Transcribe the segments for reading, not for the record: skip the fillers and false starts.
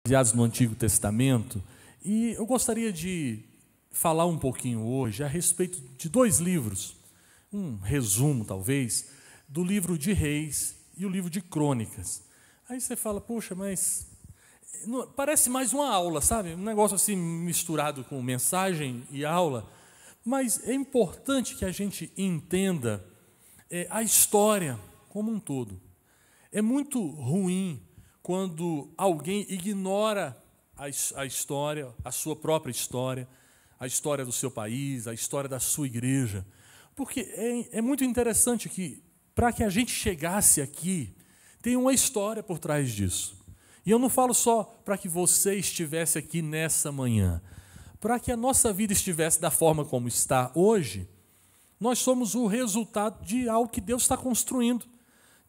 baseados no Antigo Testamento, e eu gostaria de falar um pouquinho hoje a respeito de dois livros, um resumo talvez, do livro de Reis e o livro de Crônicas. Aí você fala, poxa, mas parece mais uma aula, sabe? Um negócio assim misturado com mensagem e aula, mas é importante que a gente entenda a história como um todo. É muito ruim quando alguém ignora a história, a sua própria história, a história do seu país, a história da sua igreja. Porque é muito interessante que, para que a gente chegasse aqui, tem uma história por trás disso. E eu não falo só para que você estivesse aqui nessa manhã. Para que a nossa vida estivesse da forma como está hoje, nós somos o resultado de algo que Deus está construindo,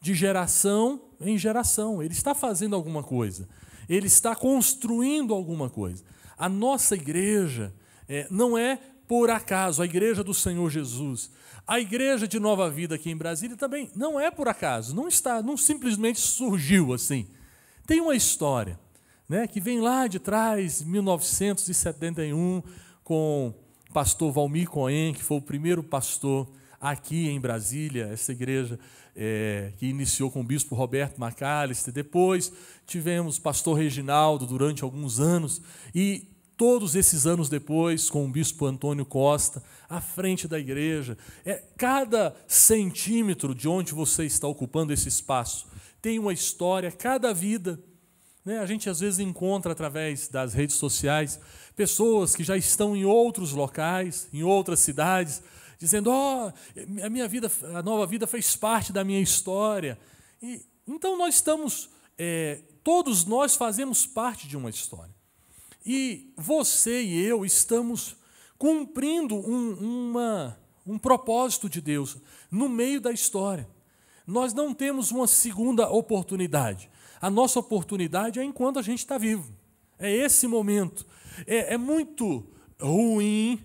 de geração em geração. Ele está fazendo alguma coisa. Ele está construindo alguma coisa. A nossa igreja não é por acaso, a igreja do Senhor Jesus. A igreja de Nova Vida aqui em Brasília também não é por acaso, não simplesmente surgiu assim. Tem uma história, né, que vem lá de trás, 1971, com o pastor Valmir Cohen, que foi o primeiro pastor aqui em Brasília, essa igreja que iniciou com o bispo Roberto Macalister. Depois tivemos o pastor Reginaldo durante alguns anos, e todos esses anos depois, com o bispo Antônio Costa, à frente da igreja. Cada centímetro de onde você está ocupando esse espaço tem uma história, cada vida. A gente às vezes encontra através das redes sociais pessoas que já estão em outros locais, em outras cidades, dizendo, a minha vida, a Nova Vida fez parte da minha história. Então nós estamos, todos nós fazemos parte de uma história. E você e eu estamos cumprindo um propósito de Deus no meio da história. Nós não temos uma segunda oportunidade. A nossa oportunidade é enquanto a gente está vivo. É esse momento. É muito ruim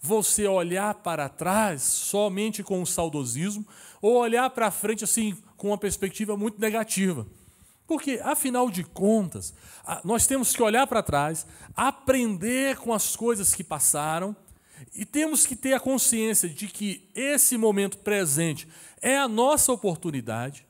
você olhar para trás somente com o saudosismo ou olhar para frente assim com uma perspectiva muito negativa. Porque, afinal de contas, nós temos que olhar para trás, aprender com as coisas que passaram, e temos que ter a consciência de que esse momento presente é a nossa oportunidade,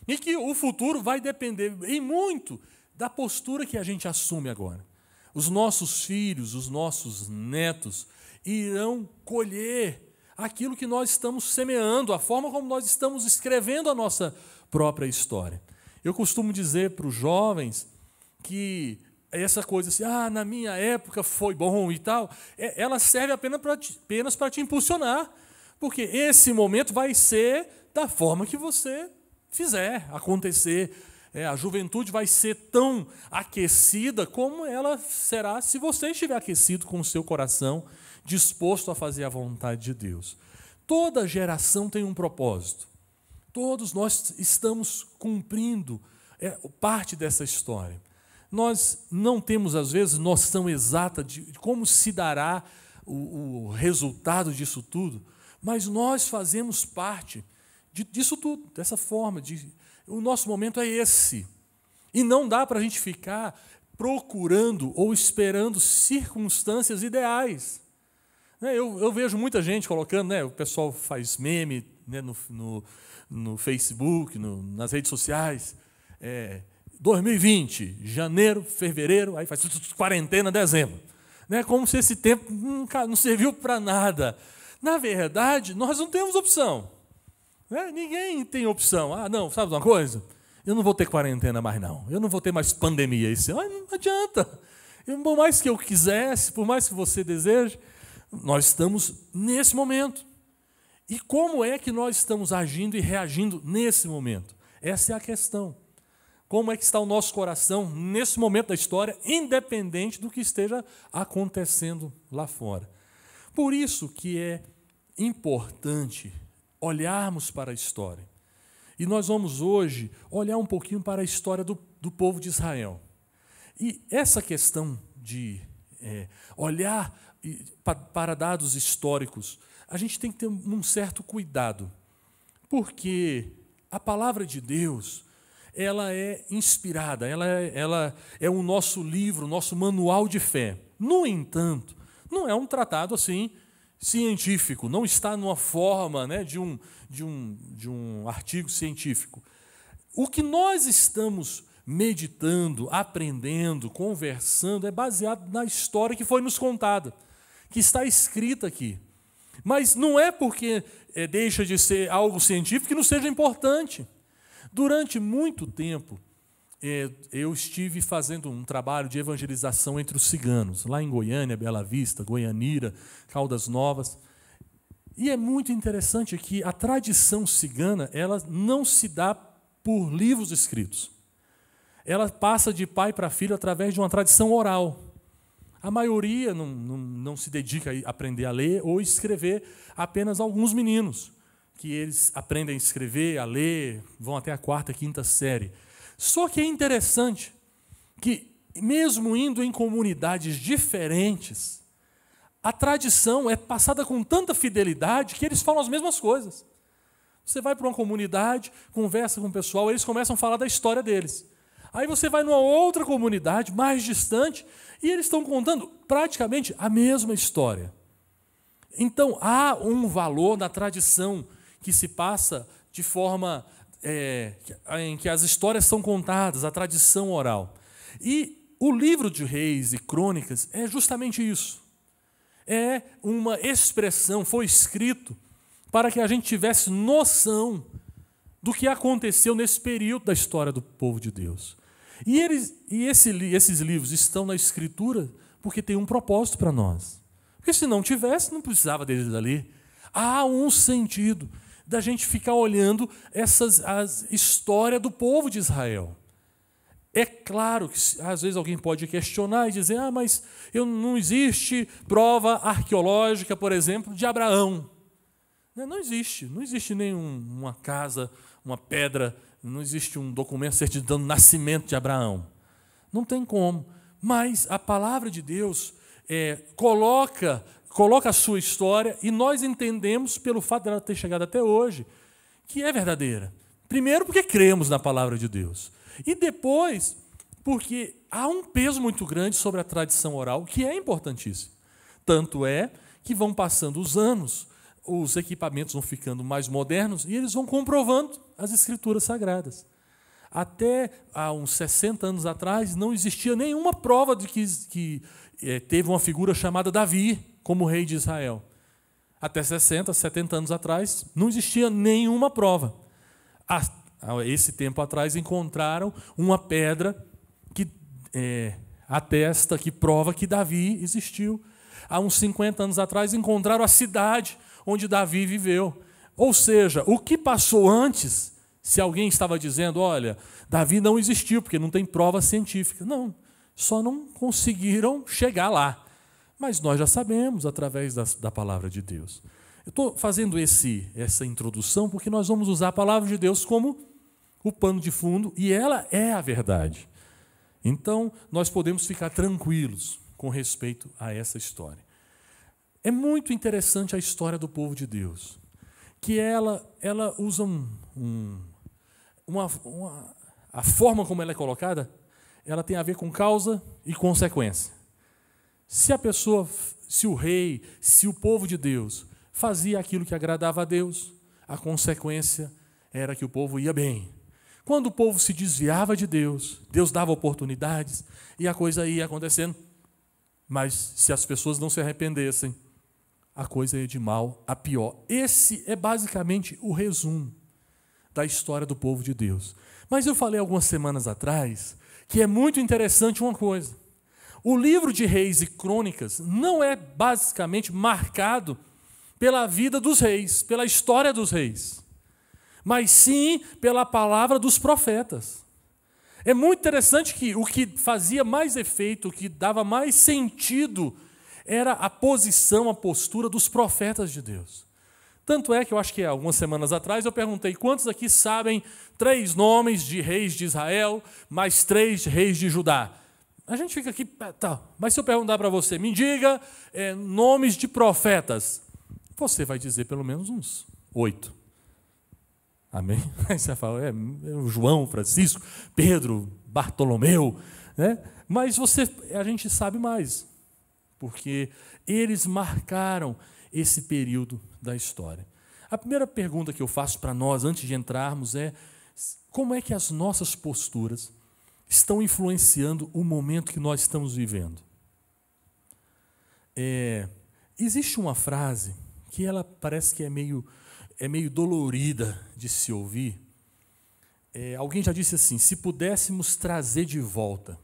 e que o futuro vai depender em muito da postura que a gente assume agora. Os nossos filhos, os nossos netos irão colher aquilo que nós estamos semeando, a forma como nós estamos escrevendo a nossa própria história. Eu costumo dizer para os jovens que essa coisa assim, na minha época foi bom e tal, ela serve apenas para te impulsionar, porque esse momento vai ser da forma que você fizer acontecer. A juventude vai ser tão aquecida como ela será se você estiver aquecido com o seu coração, disposto a fazer a vontade de Deus. Toda geração tem um propósito. Todos nós estamos cumprindo parte dessa história. Nós não temos, às vezes, noção exata de como se dará o resultado disso tudo, mas nós fazemos parte disso tudo, dessa forma. O nosso momento é esse. E não dá para a gente ficar procurando ou esperando circunstâncias ideais. Eu vejo muita gente colocando, o pessoal faz meme no Facebook, nas redes sociais, 2020, janeiro, fevereiro, aí faz quarentena, dezembro. Como se esse tempo não serviu para nada. Na verdade, nós não temos opção. Ninguém tem opção. Não, sabe de uma coisa? Eu não vou ter quarentena mais, não. Eu não vou ter mais pandemia esse ano. Não adianta. Por mais que eu quisesse, por mais que você deseje, nós estamos nesse momento. E como é que nós estamos agindo e reagindo nesse momento? Essa é a questão. Como é que está o nosso coração nesse momento da história, independente do que esteja acontecendo lá fora? Por isso que é importante olharmos para a história. E nós vamos hoje olhar um pouquinho para a história do povo de Israel. E essa questão de olhar para dados históricos, a gente tem que ter um certo cuidado, porque a palavra de Deus ela é inspirada, ela é o nosso livro, o nosso manual de fé. No entanto, não é um tratado assim científico, não está numa forma, né, de um artigo científico. O que nós estamos meditando, aprendendo, conversando, é baseado na história que foi nos contada, que está escrita aqui. Mas não é porque deixa de ser algo científico que não seja importante. Durante muito tempo, eu estive fazendo um trabalho de evangelização entre os ciganos, lá em Goiânia, Bela Vista, Goianira, Caldas Novas. E é muito interessante que a tradição cigana, ela não se dá por livros escritos. Ela passa de pai para filho através de uma tradição oral. A maioria não se dedica a aprender a ler ou escrever, apenas alguns meninos, que eles aprendem a escrever, a ler, vão até a 4ª, 5ª série. Só que é interessante que, mesmo indo em comunidades diferentes, a tradição é passada com tanta fidelidade que eles falam as mesmas coisas. Você vai para uma comunidade, conversa com o pessoal, eles começam a falar da história deles. Aí você vai numa outra comunidade, mais distante, e eles estão contando praticamente a mesma história. Então, há um valor na tradição que se passa de forma em que as histórias são contadas, a tradição oral. E o livro de Reis e Crônicas é justamente isso. É uma expressão, foi escrito para que a gente tivesse noção do que aconteceu nesse período da história do povo de Deus. E esses livros estão na Escritura porque tem um propósito para nós. Porque se não tivesse, não precisava deles ali. Há um sentido da gente ficar olhando a história do povo de Israel. É claro que às vezes alguém pode questionar e dizer, mas não existe prova arqueológica, por exemplo, de Abraão. Não existe nenhuma casa, uma pedra, não existe um documento certificando o nascimento de Abraão. Não tem como. Mas a palavra de Deus coloca a sua história e nós entendemos, pelo fato dela ter chegado até hoje, que é verdadeira. Primeiro, porque cremos na palavra de Deus. E depois, porque há um peso muito grande sobre a tradição oral, que é importantíssimo. Tanto é que vão passando os anos, os equipamentos vão ficando mais modernos e eles vão comprovando as Escrituras Sagradas. Até há uns 60 anos atrás, não existia nenhuma prova de que teve uma figura chamada Davi como rei de Israel. Até 60, 70 anos atrás, não existia nenhuma prova. Há esse tempo atrás, encontraram uma pedra que atesta, que prova que Davi existiu. Há uns 50 anos atrás, encontraram a cidade onde Davi viveu. Ou seja, o que passou antes, se alguém estava dizendo, olha, Davi não existiu, porque não tem prova científica. Não, só não conseguiram chegar lá. Mas nós já sabemos, através da palavra de Deus. Eu estou fazendo essa introdução porque nós vamos usar a palavra de Deus como o pano de fundo, e ela é a verdade. Então, nós podemos ficar tranquilos com respeito a essa história. É muito interessante a história do povo de Deus, que ela usa a forma como ela é colocada, ela tem a ver com causa e consequência. Se o rei, se o povo de Deus fazia aquilo que agradava a Deus, a consequência era que o povo ia bem. Quando o povo se desviava de Deus, Deus dava oportunidades e a coisa ia acontecendo. Mas se as pessoas não se arrependessem, a coisa ia de mal a pior. Esse é basicamente o resumo da história do povo de Deus. Mas eu falei algumas semanas atrás que é muito interessante uma coisa. O livro de Reis e Crônicas não é basicamente marcado pela vida dos reis, pela história dos reis, mas sim pela palavra dos profetas. É muito interessante que o que fazia mais efeito, o que dava mais sentido, era a posição, a postura dos profetas de Deus. Tanto é que eu acho que algumas semanas atrás eu perguntei quantos aqui sabem 3 nomes de reis de Israel, mais 3 reis de Judá. A gente fica aqui, tá, mas se eu perguntar para você, me diga nomes de profetas, você vai dizer pelo menos uns 8. Amém? Aí você fala, o João, Francisco, Pedro, Bartolomeu, né? Mas a gente sabe mais, porque eles marcaram esse período da história. A primeira pergunta que eu faço para nós, antes de entrarmos, é como é que as nossas posturas estão influenciando o momento que nós estamos vivendo? Existe uma frase que ela parece que é meio dolorida de se ouvir. Alguém já disse assim, se pudéssemos trazer de volta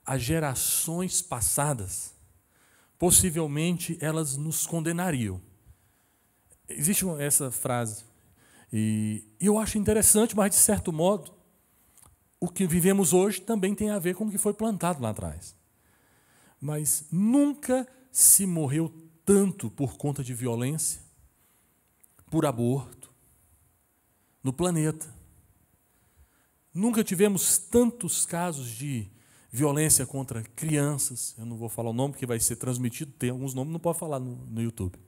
as gerações passadas, possivelmente elas nos condenariam. Existe essa frase. E eu acho interessante, mas de certo modo, o que vivemos hoje também tem a ver com o que foi plantado lá atrás. Mas nunca se morreu tanto por conta de violência, por aborto, no planeta. Nunca tivemos tantos casos de violência contra crianças. Eu não vou falar o nome, porque vai ser transmitido, tem alguns nomes, não pode falar no YouTube.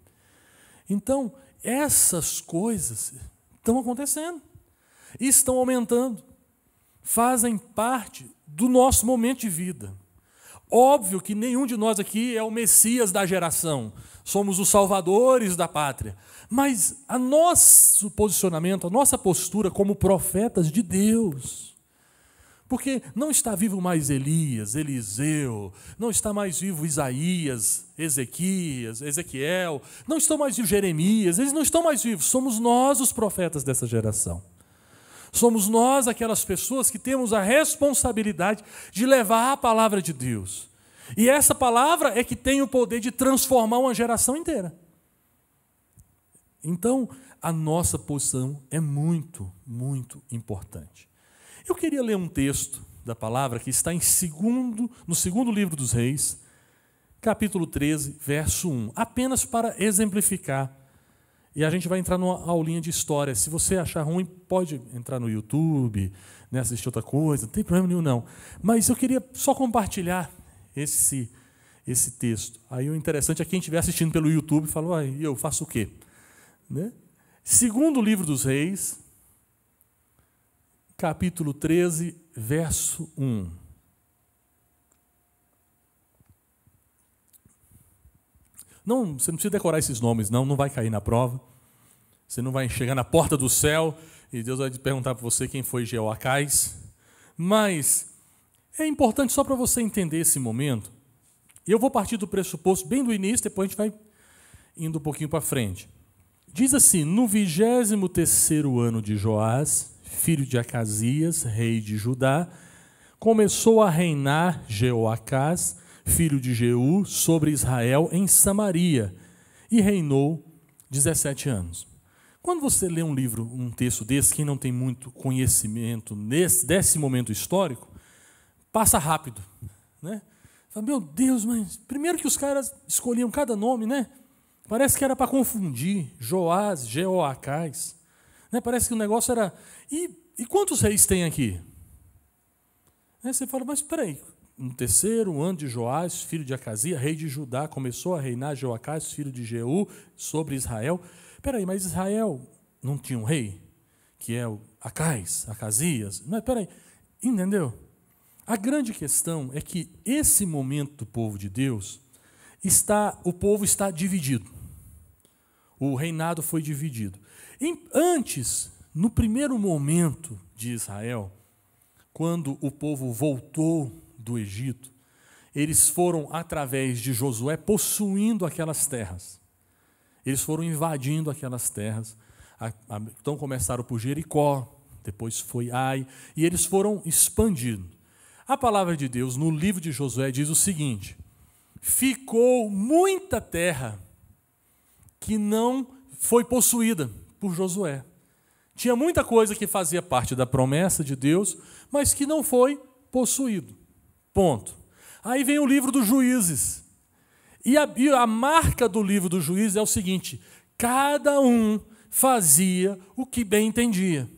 Então, essas coisas estão acontecendo e estão aumentando. Fazem parte do nosso momento de vida. Óbvio que nenhum de nós aqui é o Messias da geração. Somos os salvadores da pátria. Mas o nosso posicionamento, a nossa postura como profetas de Deus. Porque não está vivo mais Elias, Eliseu, não está mais vivo Isaías, Ezequiel, não estão mais vivos Jeremias, eles não estão mais vivos. Somos nós os profetas dessa geração. Somos nós aquelas pessoas que temos a responsabilidade de levar a palavra de Deus. E essa palavra é que tem o poder de transformar uma geração inteira. Então, a nossa posição é muito, muito importante. Eu queria ler um texto da palavra que está no segundo livro dos Reis, capítulo 13, verso 1, apenas para exemplificar. E a gente vai entrar numa aulinha de história. Se você achar ruim, pode entrar no YouTube, né, assistir outra coisa, não tem problema nenhum não. Mas eu queria só compartilhar esse texto. Aí o interessante é quem estiver assistindo pelo YouTube falou, eu faço o quê? Né? Segundo livro dos Reis, capítulo 13, verso 1. Não, você não precisa decorar esses nomes, não vai cair na prova. Você não vai chegar na porta do céu e Deus vai te perguntar para você quem foi Jeoacás. Mas é importante só para você entender esse momento. E eu vou partir do pressuposto bem do início, depois a gente vai indo um pouquinho para frente. Diz assim, no 23º ano de Joás, filho de Acasias, rei de Judá, começou a reinar Jeoacás, filho de Jeú, sobre Israel em Samaria, e reinou 17 anos. Quando você lê um texto desse, quem não tem muito conhecimento desse momento histórico, passa rápido, né? Fala, meu Deus, mas primeiro que os caras escolhiam cada nome, né? Parece que era para confundir, Joás, Jeoacás, né? Parece que o negócio era... E quantos reis tem aqui? Aí você fala, mas espera aí, no 3º ano de Joás, filho de Acasias, rei de Judá, começou a reinar Jeoacás, filho de Jeú, sobre Israel. Espera aí, mas Israel não tinha um rei? Que é o Acasias? Não, espera aí, entendeu? A grande questão é que esse momento do povo de Deus, o povo está dividido. O reinado foi dividido. Antes, no primeiro momento de Israel, quando o povo voltou do Egito, eles foram, através de Josué, possuindo aquelas terras. Eles foram invadindo aquelas terras. Então começaram por Jericó, depois foi Ai, e eles foram expandindo. A palavra de Deus, no livro de Josué, diz o seguinte, ficou muita terra que não foi possuída por Josué. Tinha muita coisa que fazia parte da promessa de Deus, mas que não foi possuído. Ponto. Aí vem o livro dos Juízes. E a marca do livro dos Juízes é o seguinte, cada um fazia o que bem entendia.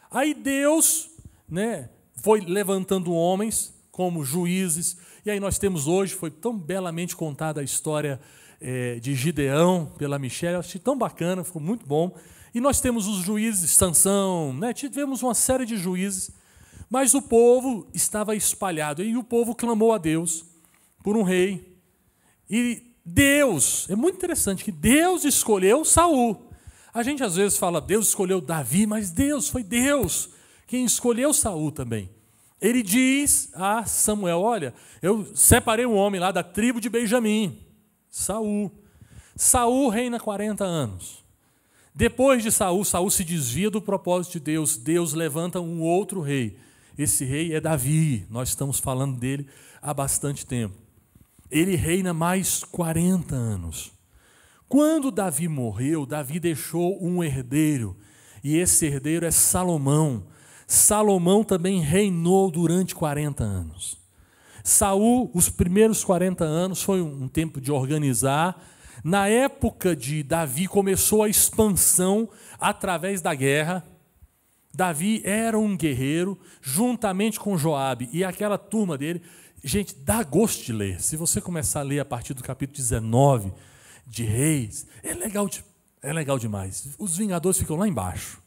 Aí Deus, né, foi levantando homens como juízes, e aí nós temos hoje, foi tão belamente contada a história de Gideão pela Michelle, eu achei tão bacana, ficou muito bom. E nós temos os juízes, Sansão, né? Tivemos uma série de juízes, mas o povo estava espalhado. E o povo clamou a Deus por um rei. E Deus, é muito interessante que Deus escolheu Saul. A gente às vezes fala, Deus escolheu Davi, mas foi Deus quem escolheu Saul também. Ele diz a Samuel, olha, eu separei um homem lá da tribo de Benjamim, Saul. Saul reina 40 anos. Depois de Saul, Saul se desvia do propósito de Deus. Deus levanta um outro rei. Esse rei é Davi. Nós estamos falando dele há bastante tempo. Ele reina mais 40 anos. Quando Davi morreu, Davi deixou um herdeiro. E esse herdeiro é Salomão. Salomão também reinou durante 40 anos. Saul, os primeiros 40 anos, foi um tempo de organizar. Na época de Davi, começou a expansão através da guerra. Davi era um guerreiro, juntamente com Joabe e aquela turma dele. Gente, dá gosto de ler. Se você começar a ler a partir do capítulo 19 de Reis, é legal demais. Os Vingadores ficam lá embaixo.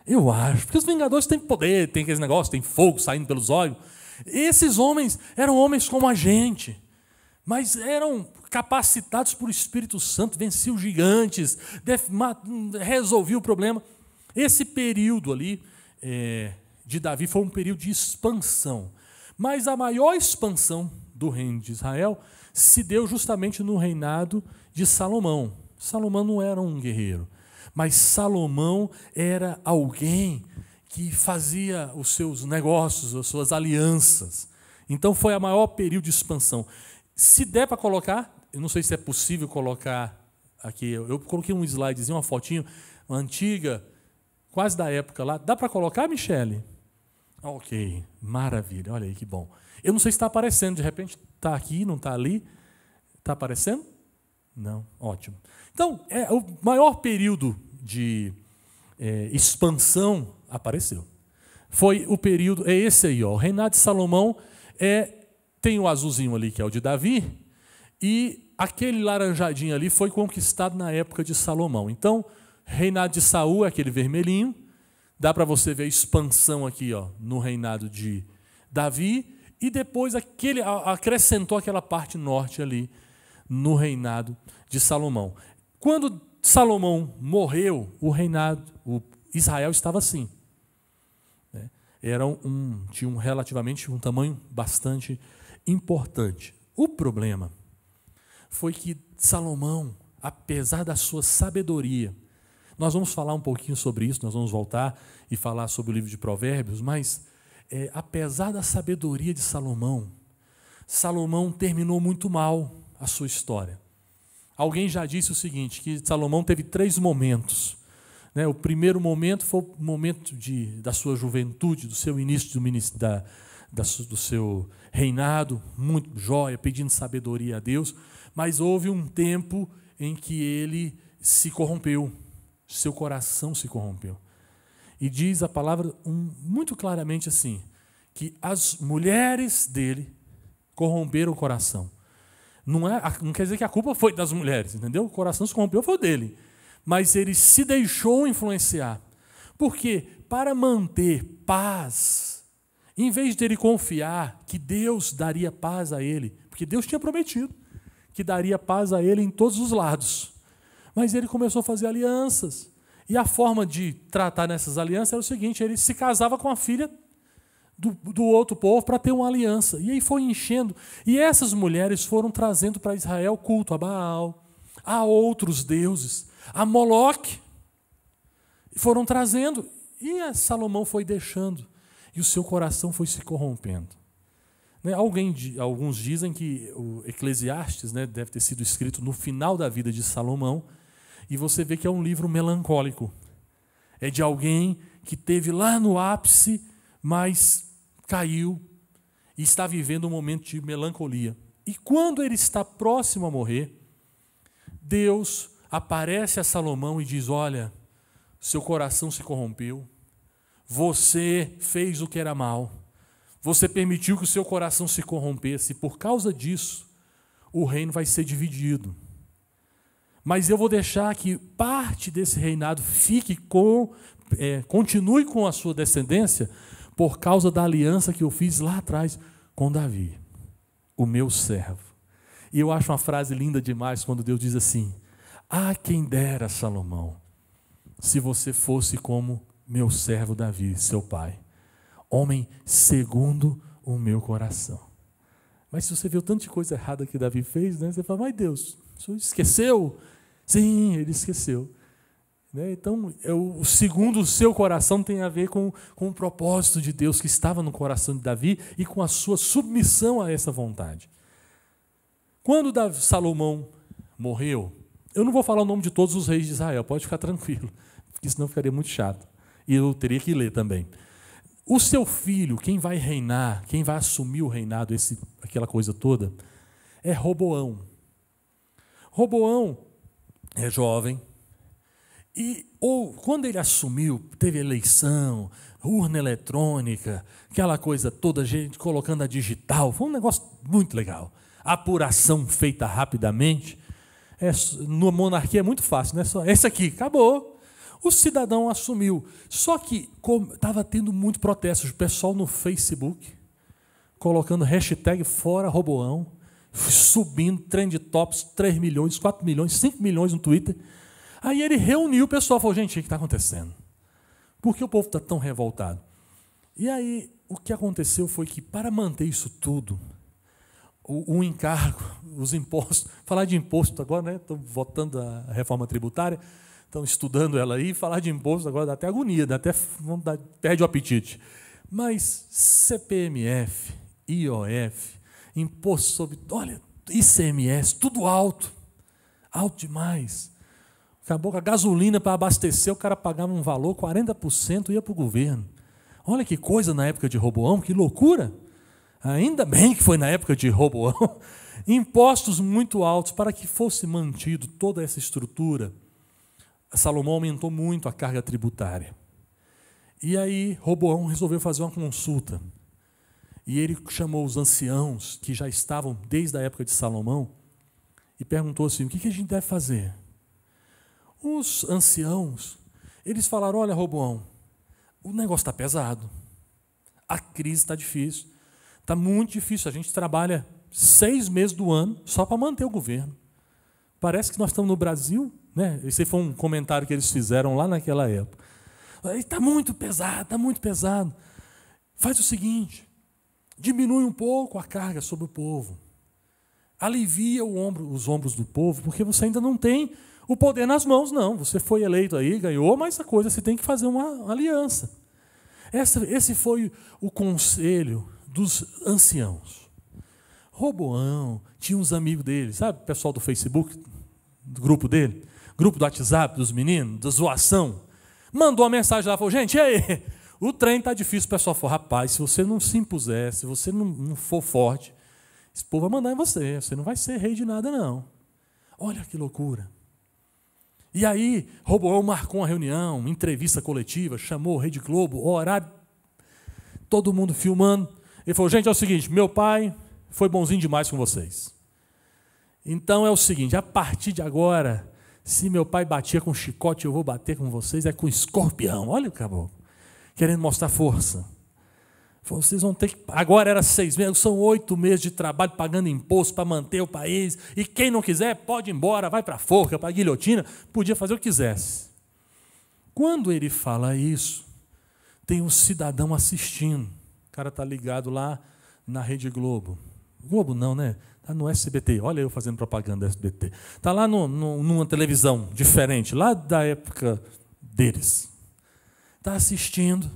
Eu acho, porque os Vingadores têm poder, tem aqueles negócios, tem fogo saindo pelos olhos. Esses homens eram homens como a gente, mas eram capacitados por Espírito Santo, venciam gigantes, resolviam o problema. Esse período ali de Davi foi um período de expansão. Mas a maior expansão do reino de Israel se deu justamente no reinado de Salomão. Salomão não era um guerreiro, mas Salomão era alguém que fazia os seus negócios, as suas alianças. Então foi o maior período de expansão. Se der para colocar, eu não sei se é possível colocar aqui, eu coloquei um slidezinho, uma fotinho, uma antiga, quase da época lá. Dá para colocar, Michele? Ok, maravilha, olha aí que bom. Eu não sei se está aparecendo, de repente está aqui, não está ali. Está aparecendo? Não, ótimo. Então, o maior período de expansão apareceu. Foi o período, é esse aí, ó, o reinado de Salomão, tem o azulzinho ali, que é o de Davi, e aquele laranjadinho ali foi conquistado na época de Salomão. Então, reinado de Saul é aquele vermelhinho, dá para você ver a expansão aqui, ó, no reinado de Davi, e depois acrescentou aquela parte norte ali, no reinado de Salomão. Quando Salomão morreu, Israel estava assim. Tinha relativamente um tamanho bastante importante. O problema foi que Salomão, apesar da sua sabedoria, nós vamos falar um pouquinho sobre isso, nós vamos voltar e falar sobre o livro de Provérbios, mas apesar da sabedoria de Salomão, Salomão terminou muito mal a sua história. Alguém já disse o seguinte, que Salomão teve 3 momentos. O primeiro momento foi o momento da sua juventude, do seu início do seu reinado, muito jóia, pedindo sabedoria a Deus, mas houve um tempo em que ele se corrompeu, seu coração se corrompeu. E diz a palavra muito claramente assim, que as mulheres dele corromperam o coração. Não quer dizer que a culpa foi das mulheres, entendeu? O coração se corrompeu, foi dele. Mas ele se deixou influenciar. Por quê? Para manter paz, em vez de ele confiar que Deus daria paz a ele, porque Deus tinha prometido que daria paz a ele em todos os lados. Mas ele começou a fazer alianças. E a forma de tratar nessas alianças era o seguinte, ele se casava com a filha do outro povo para ter uma aliança. E aí foi enchendo. E essas mulheres foram trazendo para Israel culto a Baal, a outros deuses, a Moloque. Foram trazendo. E Salomão foi deixando. E o seu coração foi se corrompendo. Alguns dizem que o Eclesiastes deve ter sido escrito no final da vida de Salomão. E você vê que é um livro melancólico. É de alguém que teve lá no ápice, mas caiu e está vivendo um momento de melancolia. E quando ele está próximo a morrer, Deus aparece a Salomão e diz, olha, seu coração se corrompeu, você fez o que era mal, você permitiu que o seu coração se corrompesse, e por causa disso, o reino vai ser dividido. mas eu vou deixar que parte desse reinado continue com a sua descendência por causa da aliança que eu fiz lá atrás com Davi, o meu servo. E eu acho uma frase linda demais quando Deus diz assim: ah, quem dera, Salomão, se você fosse como meu servo Davi, seu pai, homem segundo o meu coração. Mas se você vê o tanto de coisa errada que Davi fez, né, você fala, mas Deus, o senhor esqueceu? Sim, ele esqueceu. Então, o segundo o seu coração tem a ver com o propósito de Deus que estava no coração de Davi e com a sua submissão a essa vontade. Quando Salomão morreu, eu não vou falar o nome de todos os reis de Israel, pode ficar tranquilo, porque senão ficaria muito chato. E eu teria que ler também. O seu filho, quem vai reinar, quem vai assumir o reinado, aquela coisa toda, é Roboão. Roboão é jovem. Quando ele assumiu, teve eleição, urna eletrônica, aquela coisa toda, gente colocando a digital, foi um negócio muito legal. A apuração feita rapidamente. Na monarquia é muito fácil, né? Só esse aqui, acabou. O cidadão assumiu. Só que estava tendo muito protesto. O pessoal no Facebook, colocando hashtag fora Roboão, subindo, trend tops, 3 milhões, 4 milhões, 5 milhões no Twitter. Aí ele reuniu o pessoal e falou, gente, o que está acontecendo? Por que o povo está tão revoltado? E aí, o que aconteceu foi que, para manter isso tudo, o encargo, os impostos, falar de imposto agora, né? Estão votando a reforma tributária, estão estudando ela aí, falar de imposto agora dá até agonia, perde o apetite. Mas CPMF, IOF, imposto sobre, olha, ICMS, tudo alto demais. Acabou com a gasolina para abastecer, o cara pagava um valor, 40% ia para o governo. Olha que coisa na época de Roboão, que loucura. Ainda bem que foi na época de Roboão. Impostos muito altos para que fosse mantido toda essa estrutura. Salomão aumentou muito a carga tributária. E aí Roboão resolveu fazer uma consulta. E ele chamou os anciãos, que já estavam desde a época de Salomão, e perguntou assim, o que a gente deve fazer? Os anciãos, eles falaram, olha, Roboão, o negócio está pesado, a crise está difícil, está muito difícil, a gente trabalha 6 meses do ano só para manter o governo. Parece que nós estamos no Brasil, né? Esse foi um comentário que eles fizeram lá naquela época. Está muito pesado, está muito pesado. Faz o seguinte, diminui um pouco a carga sobre o povo, alivia os ombros do povo, porque você ainda não tem o poder nas mãos, não. Você foi eleito aí, ganhou, mas a coisa você tem que fazer uma aliança. Esse foi o conselho dos anciãos. Roboão tinha uns amigos dele, sabe, o pessoal do Facebook, do grupo dele, grupo do WhatsApp dos meninos, da zoação. Mandou uma mensagem lá, falou, gente, e aí? O trem está difícil, o pessoal falou, rapaz, se você não se impuser, se você não for forte, esse povo vai mandar em você não vai ser rei de nada, não. Olha que loucura. E aí, Roboão marcou uma reunião, uma entrevista coletiva, chamou o Rede Globo, o horário, todo mundo filmando. Ele falou, gente, é o seguinte, meu pai foi bonzinho demais com vocês. Então é o seguinte, a partir de agora, se meu pai batia com chicote, eu vou bater com vocês, é com escorpião. Olha o caboclo, querendo mostrar força. Vocês vão ter que... Agora era 6 meses, são 8 meses de trabalho pagando imposto para manter o país. E quem não quiser, pode ir embora, vai para a forca, para a guilhotina, podia fazer o que quisesse. Quando ele fala isso, tem um cidadão assistindo. O cara está ligado lá na Rede Globo. Globo não, né? Está no SBT. Olha eu fazendo propaganda do SBT. Está lá numa televisão diferente, lá da época deles. Está assistindo.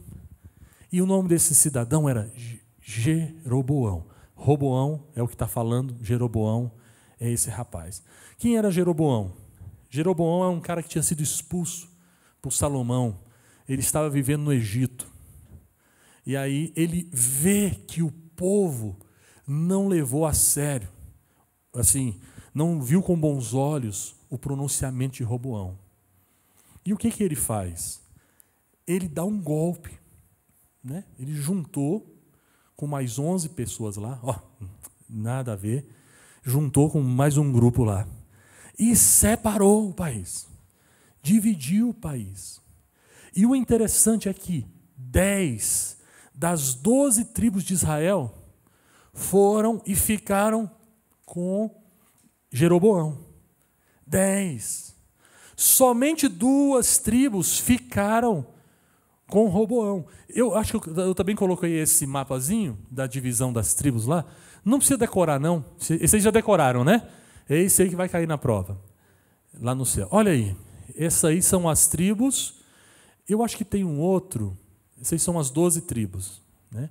E o nome desse cidadão era Jeroboão. Roboão é o que está falando, Jeroboão é esse rapaz. Quem era Jeroboão? Jeroboão é um cara que tinha sido expulso por Salomão. Ele estava vivendo no Egito. E aí ele vê que o povo não levou a sério, assim, não viu com bons olhos o pronunciamento de Roboão. E o que ele faz? Ele dá um golpe. Né? Ele juntou com mais 11 pessoas lá, nada a ver, juntou com mais um grupo lá. e separou o país, dividiu o país. E o interessante é que 10 das 12 tribos de Israel foram e ficaram com Jeroboão. 10. Somente 2 tribos ficaram com Roboão. Eu acho que eu também coloquei esse mapazinho da divisão das tribos lá. Não precisa decorar, não. Esse aí já decoraram, né? É esse aí que vai cair na prova, lá no céu. Olha aí, essas aí são as tribos. Eu acho que tem um outro. Essas são as 12 tribos, né?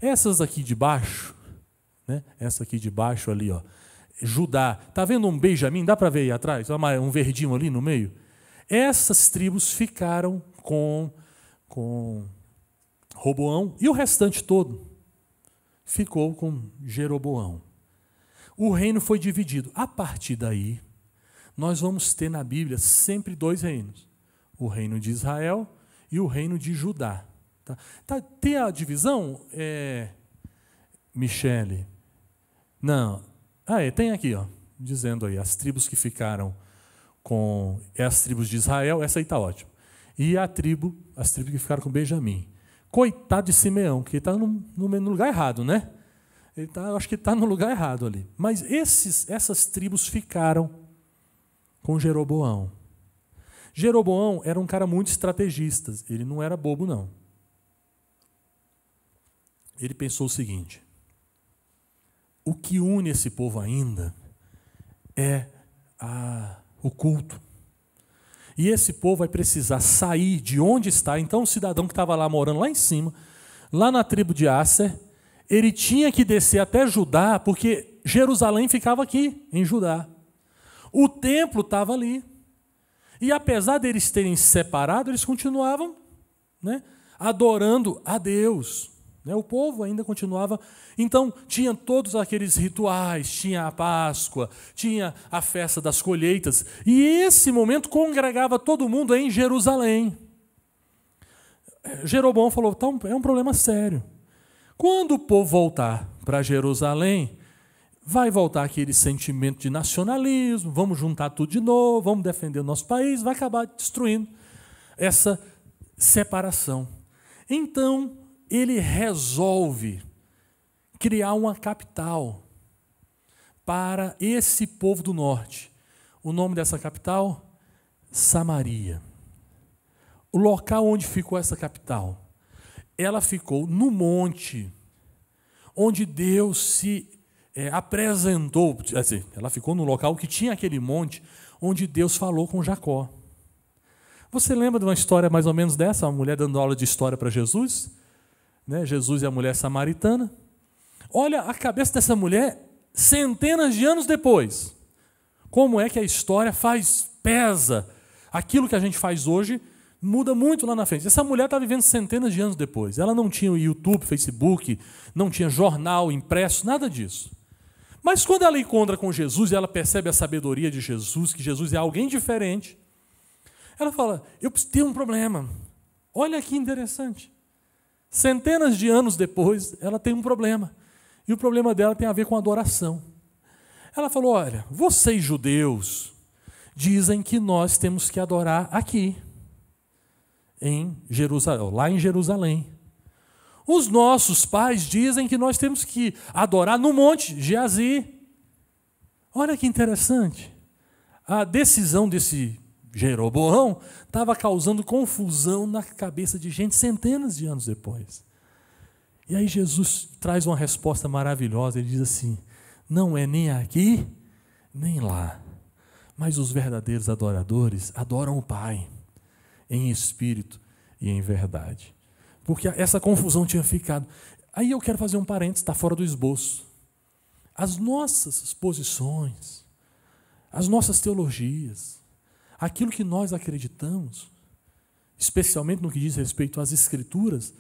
Essas aqui de baixo, né? Essa aqui de baixo ali, ó. Judá. Está vendo um Benjamim? Dá para ver aí atrás? Um verdinho ali no meio? Essas tribos ficaram com Roboão e o restante todo ficou com Jeroboão. O reino foi dividido. A partir daí, nós vamos ter na Bíblia sempre 2 reinos. O reino de Israel e o reino de Judá. Tem a divisão, Michele? Não. Tem aqui, ó, dizendo aí, as tribos que ficaram com as tribos de Israel, essa aí está ótima. E as tribos que ficaram com Benjamim. Coitado de Simeão, que está no lugar errado, né? Eu acho que está no lugar errado ali. Mas essas tribos ficaram com Jeroboão. Jeroboão era um cara muito estrategista, ele não era bobo, não. Ele pensou o seguinte: o que une esse povo ainda é o culto. E esse povo vai precisar sair de onde está. Então o cidadão que estava lá morando lá em cima, lá na tribo de Asser, ele tinha que descer até Judá, porque Jerusalém ficava aqui, em Judá. O templo estava ali. E apesar deles terem se separado, eles continuavam, né, adorando a Deus. O povo ainda continuava. Então, tinha todos aqueles rituais, tinha a Páscoa, tinha a festa das colheitas. E esse momento congregava todo mundo em Jerusalém. Jeroboão falou: então, é um problema sério. Quando o povo voltar para Jerusalém, vai voltar aquele sentimento de nacionalismo, vamos juntar tudo de novo, vamos defender o nosso país, vai acabar destruindo essa separação. Então, ele resolve criar uma capital para esse povo do norte. O nome dessa capital? Samaria. O local onde ficou essa capital? Ela ficou no monte onde Deus se apresentou. Assim, ela ficou no local que tinha aquele monte onde Deus falou com Jacó. Você lembra de uma história mais ou menos dessa? Uma mulher dando aula de história para Jesus? Jesus e a mulher samaritana. Olha a cabeça dessa mulher centenas de anos depois. Como é que a história pesa. Aquilo que a gente faz hoje muda muito lá na frente. Essa mulher está vivendo centenas de anos depois. Ela não tinha o YouTube, Facebook, não tinha jornal impresso, nada disso. Mas quando ela encontra com Jesus e ela percebe a sabedoria de Jesus, que Jesus é alguém diferente, ela fala: eu tenho um problema. Olha que interessante. Centenas de anos depois, ela tem um problema. E o problema dela tem a ver com adoração. Ela falou: olha, vocês judeus dizem que nós temos que adorar aqui, em Jerusalém, lá em Jerusalém. Os nossos pais dizem que nós temos que adorar no monte Geazi. Olha que interessante. A decisão desse Jeroboão estava causando confusão na cabeça de gente centenas de anos depois. E aí Jesus traz uma resposta maravilhosa. Ele diz assim: não é nem aqui, nem lá, mas os verdadeiros adoradores adoram o Pai, em espírito e em verdade. Porque essa confusão tinha ficado. Aí eu quero fazer um parênteses, está fora do esboço. As nossas posições, as nossas teologias, aquilo que nós acreditamos, especialmente no que diz respeito às Escrituras,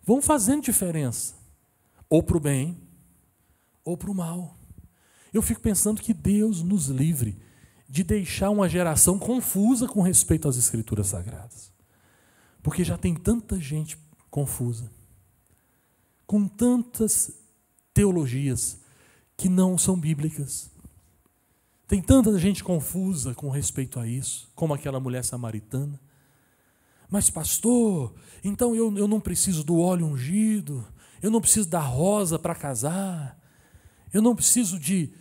vão fazendo diferença, ou para o bem, ou para o mal. Eu fico pensando que Deus nos livre de deixar uma geração confusa com respeito às Escrituras Sagradas. Porque já tem tanta gente confusa, com tantas teologias que não são bíblicas. Tem tanta gente confusa com respeito a isso, como aquela mulher samaritana. Mas pastor, então eu não preciso do óleo ungido, eu não preciso da rosa para casar, eu não preciso de...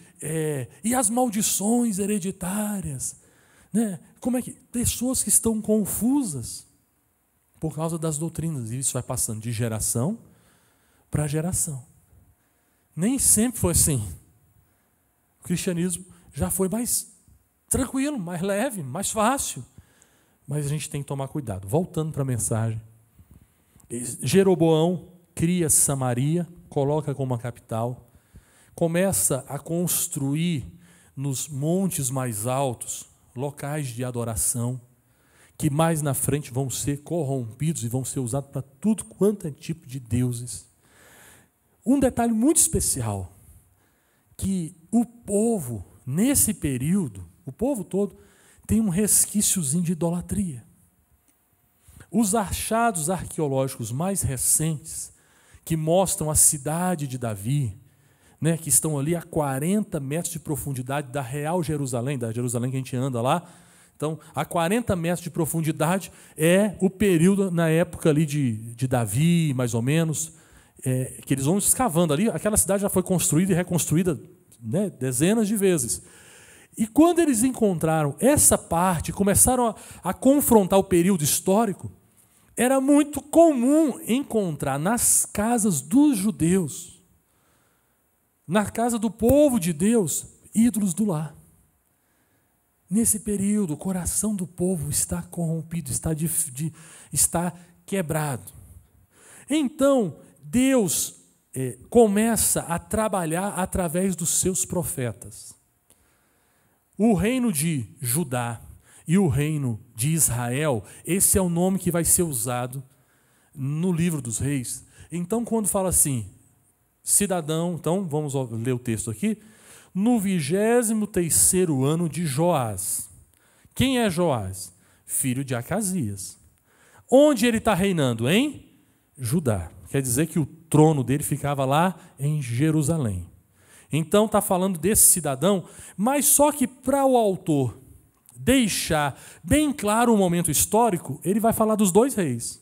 e as maldições hereditárias? Né? Como é que... Pessoas que estão confusas por causa das doutrinas, e isso vai passando de geração para geração. Nem sempre foi assim. O cristianismo já foi mais tranquilo, mais leve, mais fácil. Mas a gente tem que tomar cuidado. Voltando para a mensagem. Jeroboão cria Samaria, coloca como a capital, começa a construir nos montes mais altos locais de adoração, que mais na frente vão ser corrompidos e vão ser usados para tudo quanto é tipo de deuses. Um detalhe muito especial, que o povo, nesse período, o povo todo, tem um resquíciozinho de idolatria. Os achados arqueológicos mais recentes, que mostram a cidade de Davi, né, que estão ali a 40 metros de profundidade da real Jerusalém, da Jerusalém que a gente anda lá. Então, a 40 metros de profundidade é o período, na época ali de Davi, mais ou menos, que eles vão escavando ali. Aquela cidade já foi construída e reconstruída, né, dezenas de vezes. E quando eles encontraram essa parte, começaram a confrontar o período histórico, era muito comum encontrar nas casas dos judeus, na casa do povo de Deus, ídolos do lar. Nesse período, o coração do povo está corrompido, está quebrado. Então, Deus começa a trabalhar através dos seus profetas. O reino de Judá e o reino de Israel, esse é o nome que vai ser usado no livro dos reis. Então, quando fala assim, cidadão, então vamos ler o texto aqui, no 23º ano de Joás. Quem é Joás? Filho de Acasias. Onde ele está reinando? Em Judá. Quer dizer que o trono dele ficava lá em Jerusalém. Então está falando desse cidadão, mas só que para o autor deixar bem claro o momento histórico, ele vai falar dos dois reis.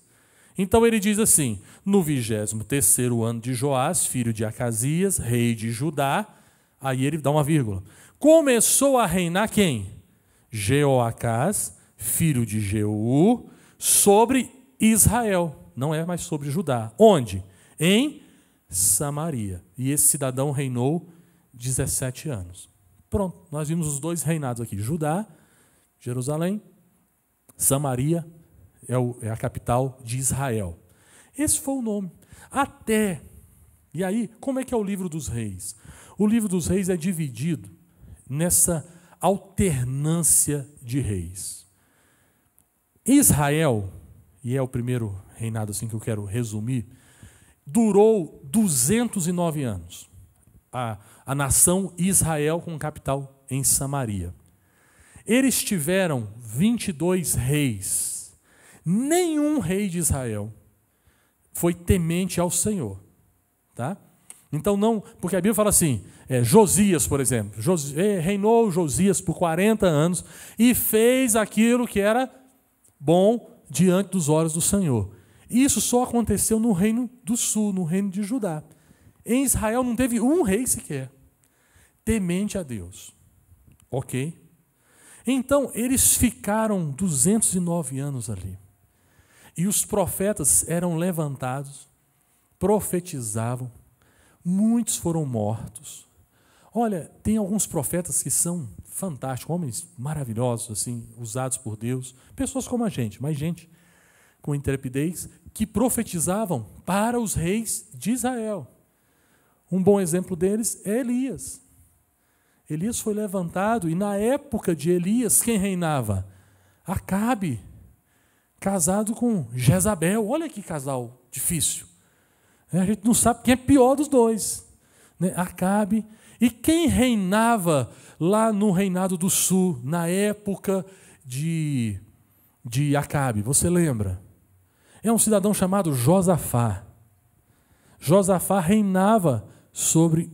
Então ele diz assim, no 23º ano de Joás, filho de Acasias, rei de Judá, aí ele dá uma vírgula. Começou a reinar quem? Jeoacás, filho de Jeú, sobre Israel. Não é mais sobre Judá. Onde? Em Samaria. E esse cidadão reinou 17 anos. Pronto, nós vimos os dois reinados aqui. Judá, Jerusalém, Samaria é a capital de Israel. Esse foi o nome. E aí, como é que é o livro dos reis? O livro dos reis é dividido nessa alternância de reis. Israel, e é o primeiro reinado assim que eu quero resumir, durou 209 anos. A nação Israel com capital em Samaria. Eles tiveram 22 reis. Nenhum rei de Israel foi temente ao Senhor. Tá? Então não, porque a Bíblia fala assim, Josias, por exemplo, reinou Josias por 40 anos e fez aquilo que era bom diante dos olhos do Senhor. Isso só aconteceu no reino do sul, no reino de Judá. Em Israel não teve um rei sequer temente a Deus. Ok? Então, eles ficaram 209 anos ali. E os profetas eram levantados, profetizavam, muitos foram mortos. Olha, tem alguns profetas que são fantásticos, homens maravilhosos, assim, usados por Deus, pessoas como a gente, mas gente com intrepidez, que profetizavam para os reis de Israel. Um bom exemplo deles é Elias. Elias foi levantado e na época de Elias, quem reinava? Acabe, casado com Jezabel. Olha que casal difícil. A gente não sabe quem é pior dos dois. Acabe. E quem reinava lá no reinado do sul, na época de Acabe? Você lembra? É um cidadão chamado Josafá. Josafá reinava sobre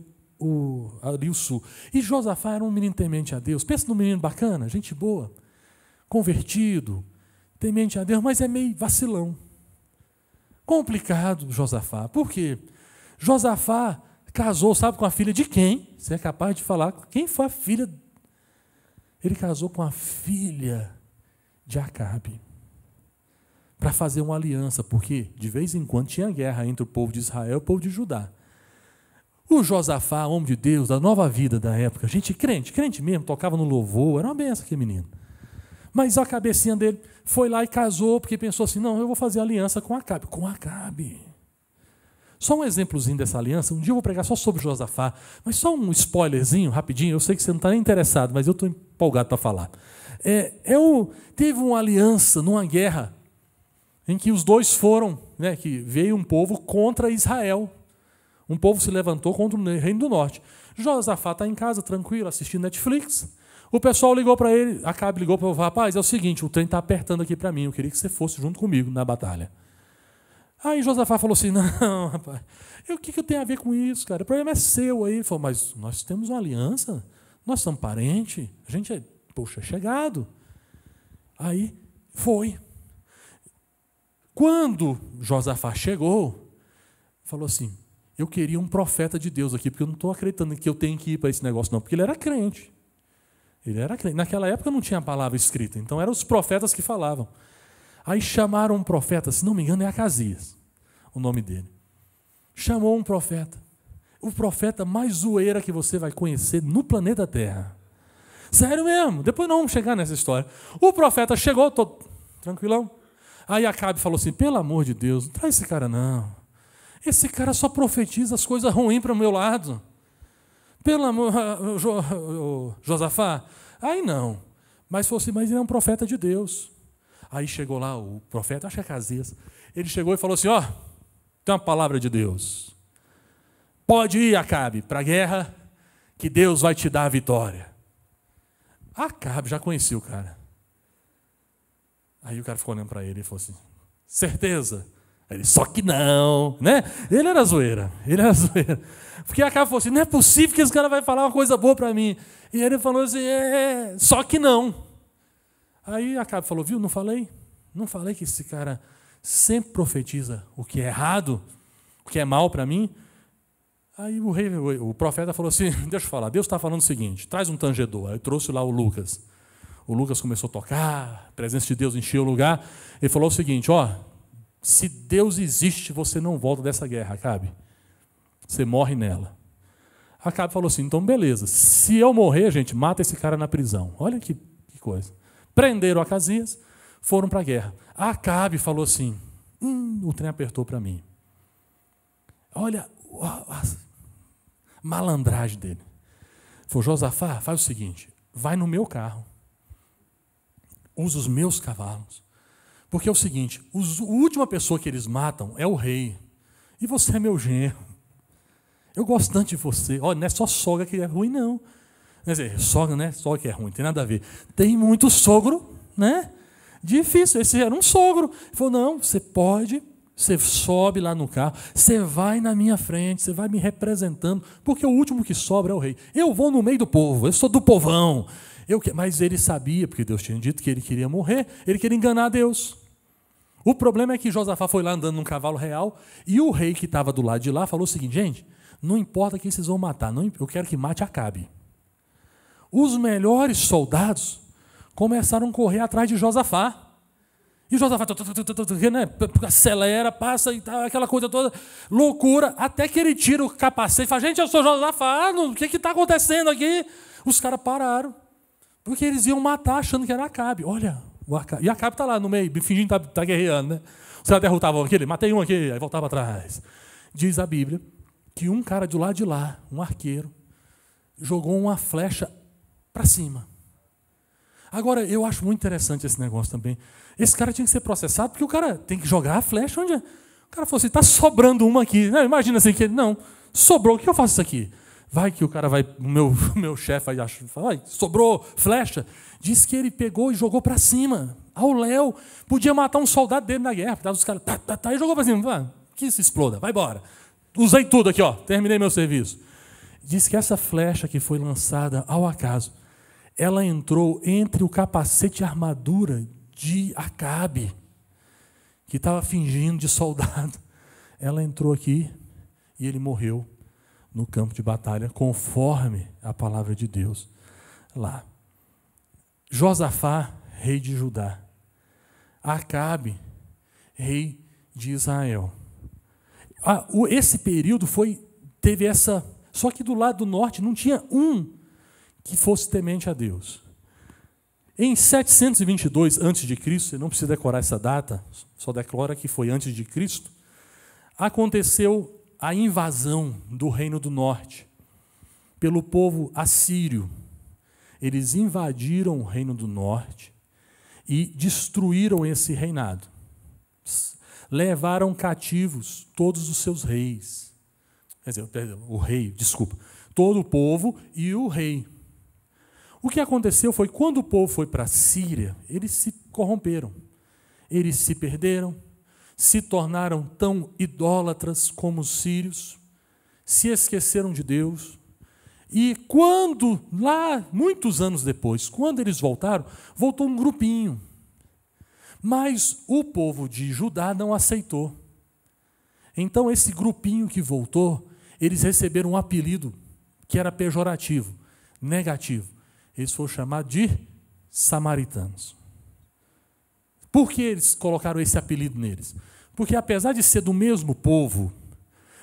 ali o sul. E Josafá era um menino temente a Deus. Pensa num menino bacana, gente boa, convertido, temente a Deus, mas é meio vacilão. Complicado, Josafá. Por quê? Josafá casou, sabe com a filha de quem? Você é capaz de falar quem foi a filha? Ele casou com a filha de Acabe para fazer uma aliança, porque de vez em quando tinha guerra entre o povo de Israel e o povo de Judá. O Josafá, homem de Deus, da nova vida da época, gente crente mesmo, tocava no louvor, era uma benção aquele menino. Mas a cabecinha dele foi lá e casou, porque pensou assim, não, eu vou fazer aliança com Acabe. Com Acabe. Só um exemplozinho dessa aliança, um dia eu vou pregar só sobre Josafá, mas só um spoilerzinho, rapidinho, eu sei que você não está nem interessado, mas eu estou empolgado para falar. Teve uma aliança numa guerra, em que os dois foram, que veio um povo contra Israel. Um povo se levantou contra o Reino do Norte. Josafá está em casa, tranquilo, assistindo Netflix. O pessoal ligou para ele, Acabe ligou para ele, rapaz, é o seguinte, o trem está apertando aqui para mim, eu queria que você fosse junto comigo na batalha. Aí Josafá falou assim, não, rapaz, o que eu tenho a ver com isso, cara? O problema é seu aí. Ele falou, mas nós temos uma aliança, nós somos parentes, a gente é, chegado. Aí foi. Quando Josafá chegou, falou assim, eu queria um profeta de Deus aqui, porque eu não estou acreditando que eu tenho que ir para esse negócio, não, porque ele era crente. Ele era crente. Naquela época não tinha a palavra escrita, então eram os profetas que falavam. Aí chamaram um profeta, se não me engano é Acasias, o nome dele. Chamou um profeta, o profeta mais zoeira que você vai conhecer no planeta Terra. Sério mesmo, depois não vamos chegar nessa história. O profeta chegou, todo tranquilão. Aí Acabe falou assim, pelo amor de Deus, não traz esse cara não. Esse cara só profetiza as coisas ruins para o meu lado. Pelo amor, Josafá, aí não. Mas ele é um profeta de Deus. Aí chegou lá o profeta, acho que é Acasias, ele chegou e falou assim, tem uma palavra de Deus. Pode ir, Acabe, para a guerra, que Deus vai te dar a vitória. Acabe já conhecia o cara. Aí o cara ficou olhando para ele e falou assim, certeza? Aí ele, só que não, né? Ele era zoeira. Porque Acabe falou assim, não é possível que esse cara vai falar uma coisa boa para mim. E ele falou assim, só que não. Aí Acabe falou, viu, não falei? Não falei que esse cara sempre profetiza o que é errado, o que é mal para mim? Aí o profeta falou assim, deixa eu falar, Deus está falando o seguinte, traz um tangedor. Aí trouxe lá o Lucas. O Lucas começou a tocar, a presença de Deus encheu o lugar. Ele falou o seguinte, se Deus existe, você não volta dessa guerra, Acabe. Você morre nela. Acabe falou assim, então beleza, se eu morrer, gente, mata esse cara na prisão. Olha que coisa. Prenderam Acasias, foram para a guerra. Acabe falou assim, o trem apertou para mim. Olha a malandragem dele. Falou, Josafá, faz o seguinte, vai no meu carro, usa os meus cavalos, porque é o seguinte, a última pessoa que eles matam é o rei, e você é meu genro. Eu gosto tanto de você. Olha, não é só sogra que é ruim, não. Quer dizer, sogra, né? Sogra que é ruim, não tem nada a ver. Tem muito sogro, né? Difícil, esse era um sogro. Ele falou, não, você sobe lá no carro, você vai na minha frente, você vai me representando, porque o último que sobra é o rei. Eu vou no meio do povo, eu sou do povão. Mas ele sabia, porque Deus tinha dito que ele queria morrer, ele queria enganar Deus. O problema é que Josafá foi lá andando num cavalo real, e o rei que estava do lado de lá falou o seguinte, gente, não importa quem vocês vão matar, eu quero que mate Acabe. Os melhores soldados começaram a correr atrás de Josafá. E Josafá acelera, passa e tal, aquela coisa toda, loucura, até que ele tira o capacete e fala, gente, eu sou Josafá, o que está acontecendo aqui? Os caras pararam, porque eles iam matar achando que era Acabe. Olha, e Acabe está lá no meio, fingindo que está guerreando, né? Os caras derrotavam aquele, matei um aqui, aí voltava atrás. Diz a Bíblia que um cara do lado de lá, um arqueiro, jogou uma flecha para cima. Agora, eu acho muito interessante esse negócio também. Esse cara tinha que ser processado, porque o cara tem que jogar a flecha onde é. O cara falou assim, está sobrando uma aqui. Não, imagina assim, que não, sobrou, o que eu faço isso aqui? Vai que o cara vai, o meu chefe vai, sobrou flecha. Diz que ele pegou e jogou para cima, ao léu. Podia matar um soldado dele na guerra. Os caras, e jogou para cima. Que se exploda, vai embora. Usei tudo aqui, terminei meu serviço. diz que essa flecha que foi lançada ao acaso, ela entrou entre o capacete e a armadura de Acabe, que estava fingindo de soldado. Ela entrou aqui e ele morreu no campo de batalha, conforme a palavra de Deus lá. Josafá, rei de Judá. Acabe, rei de Israel. Esse período teve essa... Só que do lado do norte não tinha um que fosse temente a Deus. Em 722 a.C., você não precisa decorar essa data, só declara que foi antes de Cristo, aconteceu a invasão do reino do norte pelo povo assírio. Eles invadiram o reino do norte e destruíram esse reinado. Levaram cativos todos os seus reis. Quer dizer, todo o povo e o rei. O que aconteceu foi, quando o povo foi para a Síria, eles se corromperam. Eles se perderam, se tornaram tão idólatras como os sírios, se esqueceram de Deus. E quando, lá, muitos anos depois, quando eles voltaram, voltou um grupinho. Mas o povo de Judá não aceitou. Então, esse grupinho que voltou, eles receberam um apelido que era pejorativo, negativo. Eles foram chamados de samaritanos. Por que eles colocaram esse apelido neles? Porque, apesar de ser do mesmo povo,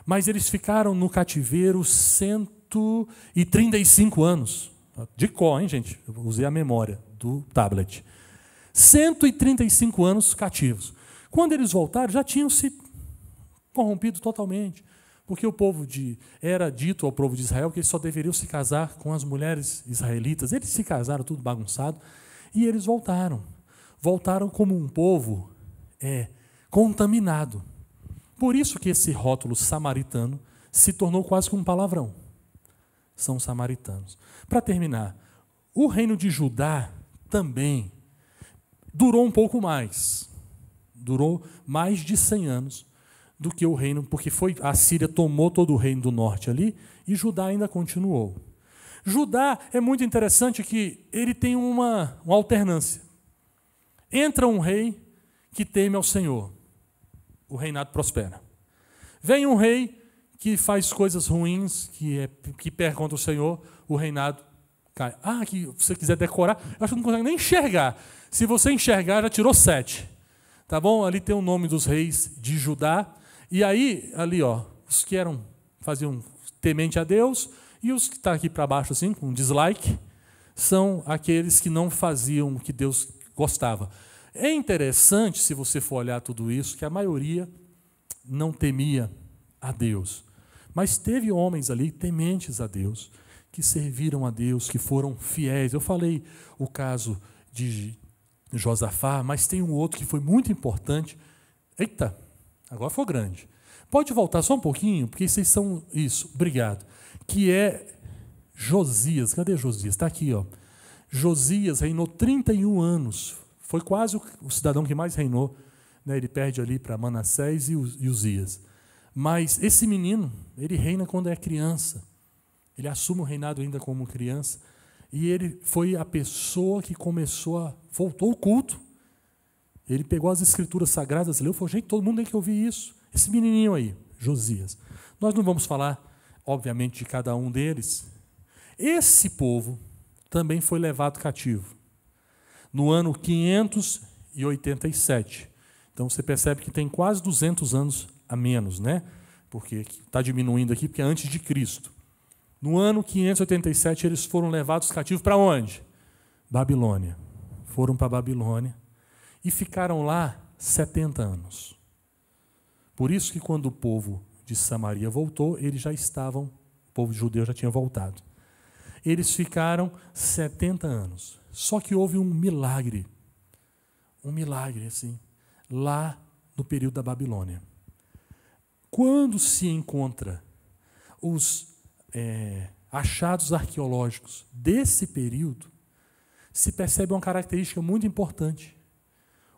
mas eles ficaram no cativeiro 135 anos. De cor, hein, gente? Eu usei a memória do tablet. 135 anos cativos. Quando eles voltaram, já tinham se corrompido totalmente. Porque era dito ao povo de Israel que eles só deveriam se casar com as mulheres israelitas. Eles se casaram, tudo bagunçado, e eles voltaram. Voltaram como um povo contaminado. Por isso que esse rótulo samaritano se tornou quase que um palavrão. São samaritanos. Para terminar, o reino de Judá também durou um pouco mais. Durou mais de 100 anos do que o reino, porque a Síria tomou todo o reino do norte ali, e Judá ainda continuou. Judá é muito interessante que ele tem uma alternância. Entra um rei que teme ao Senhor, o reinado prospera. Vem um rei que faz coisas ruins, que perde contra o Senhor, o reinado cai. Que se você quiser decorar, eu acho que não consegue nem enxergar. Se você enxergar, já tirou 7. Tá bom? Ali tem o nome dos reis de Judá. E aí, ali, os que faziam temente a Deus, e os que estão aqui para baixo, assim, com dislike, são aqueles que não faziam o que Deus gostava. É interessante, se você for olhar tudo isso, que a maioria não temia a Deus. Mas teve homens ali tementes a Deus, que serviram a Deus, que foram fiéis. Eu falei o caso de Josafá, mas tem um outro que foi muito importante. Eita, agora foi grande. Pode voltar só um pouquinho, porque vocês são isso. Obrigado. Que é Josias. Cadê Josias? Está aqui, ó. Josias reinou 31 anos. Foi quase o cidadão que mais reinou. Né? Ele perde ali para Manassés e Uzias. Mas esse menino, ele reina quando é criança. Ele assume o reinado ainda como criança. E ele foi a pessoa que voltou o culto. Ele pegou as escrituras sagradas, leu e falou, gente, todo mundo tem que ouvir isso. Esse menininho aí, Josias. Nós não vamos falar, obviamente, de cada um deles. Esse povo também foi levado cativo no ano 587. Então, você percebe que tem quase 200 anos a menos, né? Porque está diminuindo aqui, porque é antes de Cristo. No ano 587, eles foram levados cativos para onde? Babilônia. Foram para Babilônia e ficaram lá 70 anos. Por isso que quando o povo de Samaria voltou, o povo judeu já tinha voltado. Eles ficaram 70 anos. Só que houve um milagre, assim, lá no período da Babilônia. Quando se encontra os achados arqueológicos desse período, se percebe uma característica muito importante.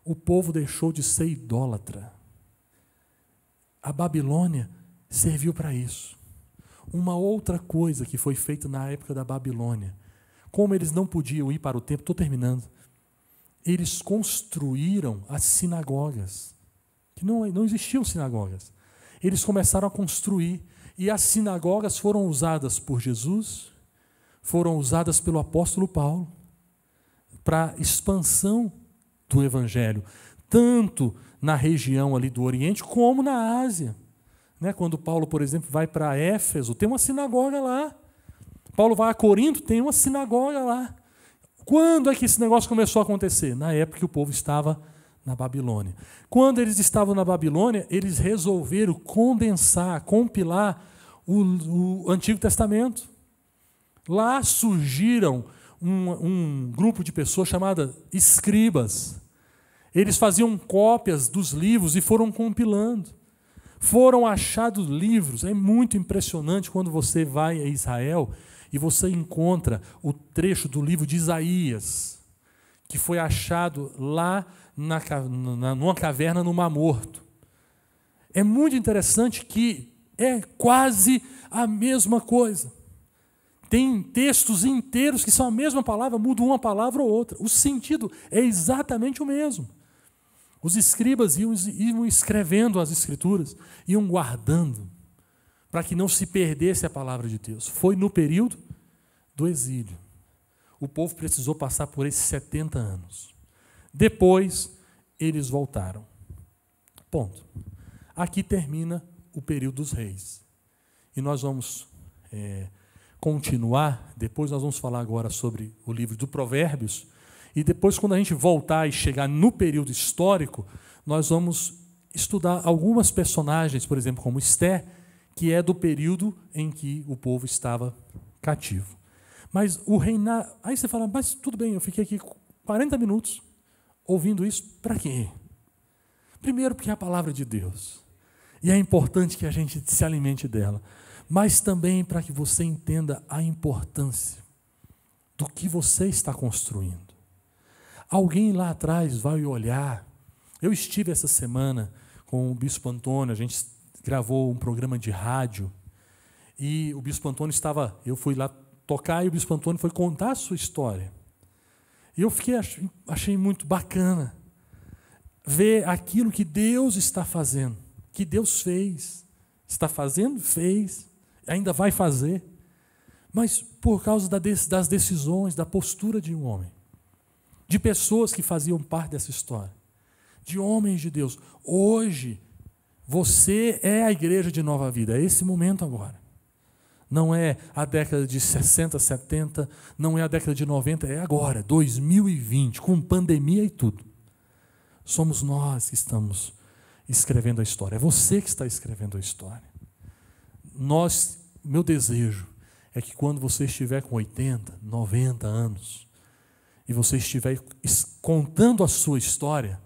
O povo deixou de ser idólatra. A Babilônia serviu para isso. uma outra coisa que foi feita na época da Babilônia. Como eles não podiam ir para o templo, estou terminando, eles construíram as sinagogas, que não existiam sinagogas. Eles começaram a construir, e as sinagogas foram usadas por Jesus, foram usadas pelo apóstolo Paulo, para expansão do evangelho, tanto na região ali do Oriente, como na Ásia. Quando Paulo, por exemplo, vai para Éfeso, tem uma sinagoga lá. Paulo vai a Corinto, tem uma sinagoga lá. Quando é que esse negócio começou a acontecer? Na época que o povo estava na Babilônia. Quando eles estavam na Babilônia, eles resolveram condensar, compilar o Antigo Testamento. Lá surgiram um grupo de pessoas chamada escribas. Eles faziam cópias dos livros e foram compilando. Foram achados livros. É muito impressionante quando você vai a Israel e você encontra o trecho do livro de Isaías, que foi achado lá numa caverna no Mar Morto. É muito interessante que é quase a mesma coisa. Tem textos inteiros que são a mesma palavra, mudam uma palavra ou outra. O sentido é exatamente o mesmo. Os escribas iam escrevendo as escrituras, iam guardando, para que não se perdesse a palavra de Deus. Foi no período do exílio. O povo precisou passar por esses 70 anos. Depois, eles voltaram. Ponto. Aqui termina o período dos reis. E nós vamos continuar, depois nós vamos falar agora sobre o livro do Provérbios, e depois, quando a gente voltar e chegar no período histórico, nós vamos estudar algumas personagens, por exemplo, como Esté, que é do período em que o povo estava cativo. Mas o reinar... Aí você fala, mas tudo bem, eu fiquei aqui 40 minutos ouvindo isso, para quê? Primeiro, porque é a palavra de Deus. E é importante que a gente se alimente dela. Mas também para que você entenda a importância do que você está construindo. Alguém lá atrás vai olhar. Eu estive essa semana com o Bispo Antônio, a gente gravou um programa de rádio, e o Bispo Antônio eu fui lá tocar, e o Bispo Antônio foi contar a sua história. E eu achei muito bacana ver aquilo que Deus está fazendo, que Deus fez. Está fazendo? Fez. Ainda vai fazer. Mas por causa das decisões, da postura de um homem, de pessoas que faziam parte dessa história, de homens de Deus. Hoje, você é a igreja de Nova Vida, é esse momento agora. Não é a década de 60, 70, não é a década de 90, é agora, 2020, com pandemia e tudo. Somos nós que estamos escrevendo a história, é você que está escrevendo a história. Meu desejo é que quando você estiver com 80, 90 anos, e você estiver contando a sua história,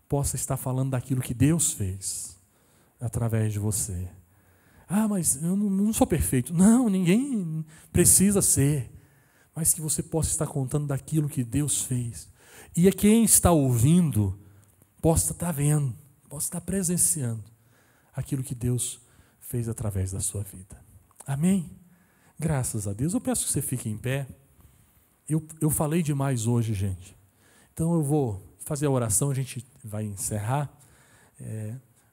possa estar falando daquilo que Deus fez através de você. Ah, mas eu não sou perfeito. Não, ninguém precisa ser. Mas que você possa estar contando daquilo que Deus fez. E quem está ouvindo possa estar vendo, possa estar presenciando aquilo que Deus fez através da sua vida. Amém? Graças a Deus. Eu peço que você fique em pé. Eu falei demais hoje, gente. Então eu vou fazer a oração, a gente vai encerrar.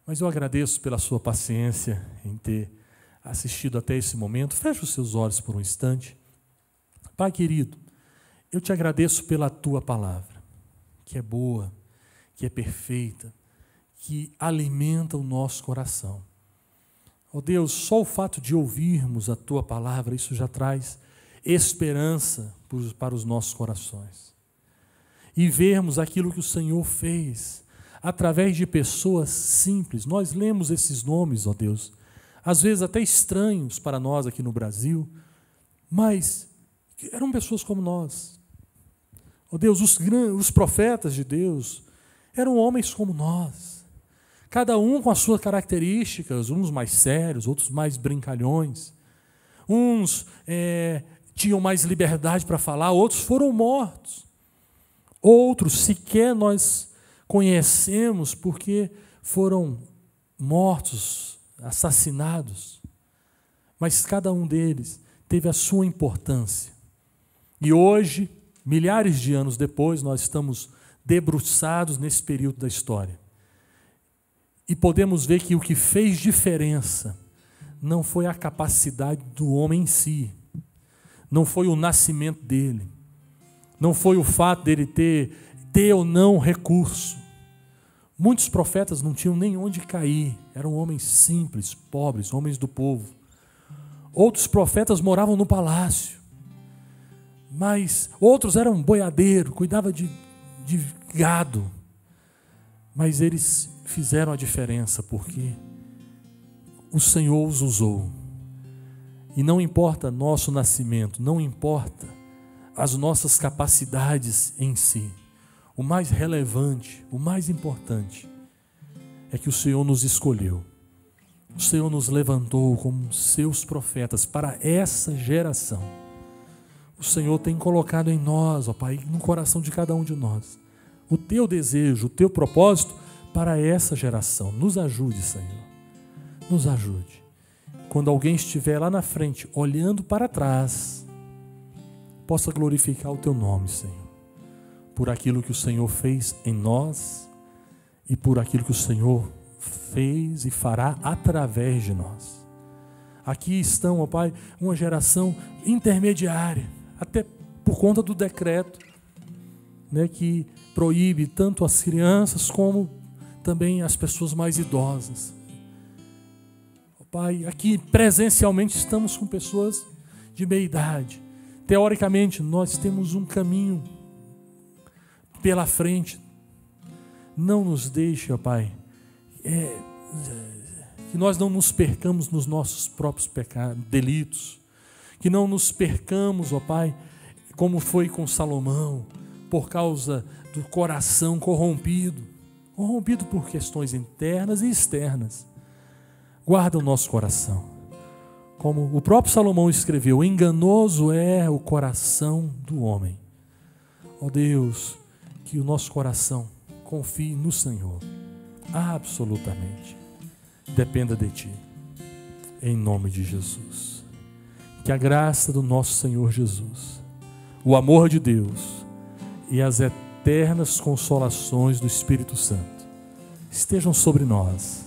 Mas eu agradeço pela sua paciência em ter assistido até esse momento. Feche os seus olhos por um instante. Pai querido, eu te agradeço pela tua palavra, que é boa, que é perfeita, que alimenta o nosso coração. Ó Deus, só o fato de ouvirmos a tua palavra, isso já traz esperança para os nossos corações. E vermos aquilo que o Senhor fez através de pessoas simples. Nós lemos esses nomes, ó Deus, às vezes até estranhos para nós aqui no Brasil, mas eram pessoas como nós. Ó Deus, os profetas de Deus eram homens como nós, cada um com as suas características, uns mais sérios, outros mais brincalhões, uns tinham mais liberdade para falar, outros foram mortos, outros sequer nós conhecemos porque foram mortos, assassinados. mas cada um deles teve a sua importância. E hoje, milhares de anos depois, nós estamos debruçados nesse período da história. E podemos ver que o que fez diferença não foi a capacidade do homem em si, não foi o nascimento dele, não foi o fato dele ter ou não recurso. Muitos profetas não tinham nem onde cair, eram homens simples, pobres, homens do povo. Outros profetas moravam no palácio, mas outros eram boiadeiros, cuidavam de gado. Mas eles fizeram a diferença, porque o Senhor os usou. E não importa nosso nascimento, não importa as nossas capacidades em si. O mais relevante, o mais importante, é que o Senhor nos escolheu. O Senhor nos levantou como seus profetas para essa geração. O Senhor tem colocado em nós, ó Pai, no coração de cada um de nós, o teu desejo, o teu propósito para essa geração. Nos ajude, Senhor. Nos ajude. Quando alguém estiver lá na frente, olhando para trás, possa glorificar o teu nome, Senhor, por aquilo que o Senhor fez em nós e por aquilo que o Senhor fez e fará através de nós. Aqui estão, ó Pai, uma geração intermediária, até por conta do decreto, né, que proíbe tanto as crianças como também as pessoas mais idosas. Ó Pai, aqui presencialmente estamos com pessoas de meia idade. Teoricamente, nós temos um caminho pela frente. Não nos deixe, ó Pai, que nós não nos percamos nos nossos próprios pecados, delitos, que não nos percamos, ó Pai, como foi com Salomão, por causa do coração corrompido por questões internas e externas. Guarda o nosso coração. Como o próprio Salomão escreveu, enganoso é o coração do homem. Ó Deus, que o nosso coração confie no Senhor, absolutamente. Dependa de Ti, em nome de Jesus. Que a graça do nosso Senhor Jesus, o amor de Deus e as eternas consolações do Espírito Santo estejam sobre nós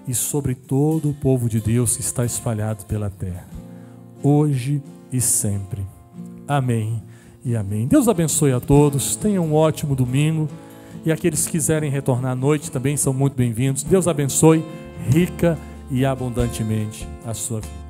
e sobre todo o povo de Deus que está espalhado pela terra, hoje e sempre. Amém e amém. Deus abençoe a todos, tenham um ótimo domingo, e aqueles que quiserem retornar à noite também são muito bem-vindos. Deus abençoe rica e abundantemente a sua vida.